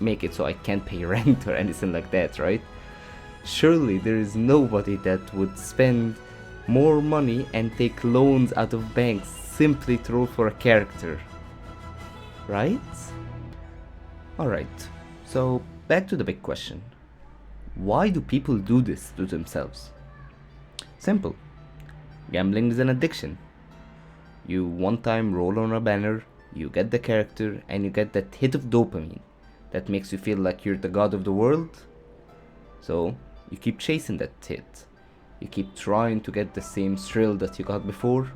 make it so I can't pay rent or anything like that, right? Surely there is nobody that would spend more money and take loans out of banks simply to roll for a character, right? Alright, so back to the big question. Why do people do this to themselves? Simple. Gambling is an addiction. You one time roll on a banner, you get the character, and you get that hit of dopamine that makes you feel like you're the god of the world. So you keep chasing that hit. You keep trying to get the same thrill that you got before,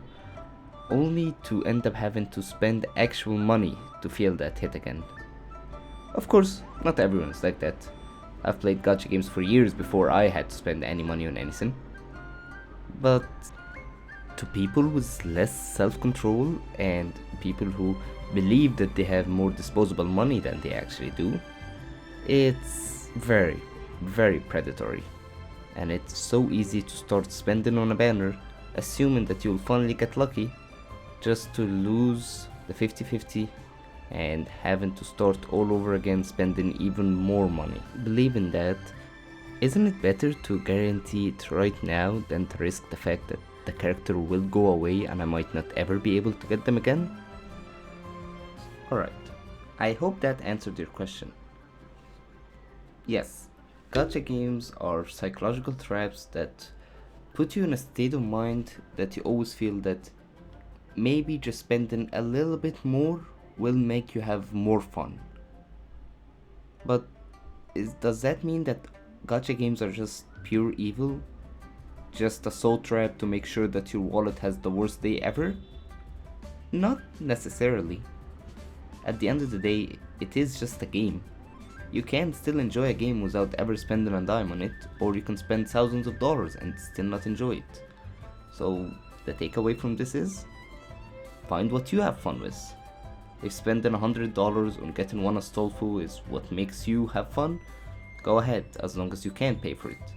only to end up having to spend actual money to feel that hit again. Of course, not everyone is like that. I've played gacha games for years before I had to spend any money on anything. But to people with less self-control and people who believe that they have more disposable money than they actually do, it's very, very predatory. And it's so easy to start spending on a banner, assuming that you'll finally get lucky, just to lose the 50-50 and having to start all over again spending even more money. Believing that, isn't it better to guarantee it right now than to risk the fact that the character will go away and I might not ever be able to get them again? Alright, I hope that answered your question. Yes, gacha games are psychological traps that put you in a state of mind that you always feel that maybe just spending a little bit more will make you have more fun. But does that mean that gacha games are just pure evil? Just a soul trap to make sure that your wallet has the worst day ever? Not necessarily. At the end of the day, it is just a game. You can still enjoy a game without ever spending a dime on it, or you can spend thousands of dollars and still not enjoy it. So the takeaway from this is, find what you have fun with. If spending $100 on getting one Astolfo is what makes you have fun, go ahead, as long as you can pay for it.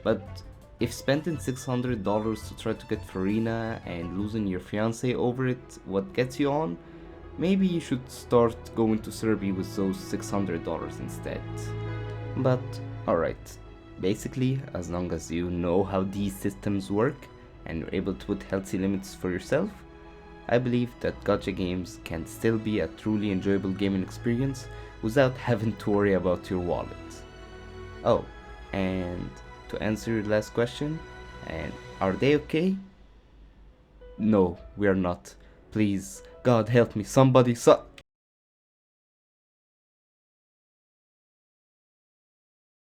But if spending $600 to try to get Farina and losing your fiance over it what gets you on, maybe you should start going to Serbia with those $600 instead. But alright, basically, as long as you know how these systems work and you're able to put healthy limits for yourself, I believe that gacha games can still be a truly enjoyable gaming experience without having to worry about your wallet. Oh, and to answer your last question, and are they okay? No, we are not. Please, God help me, somebody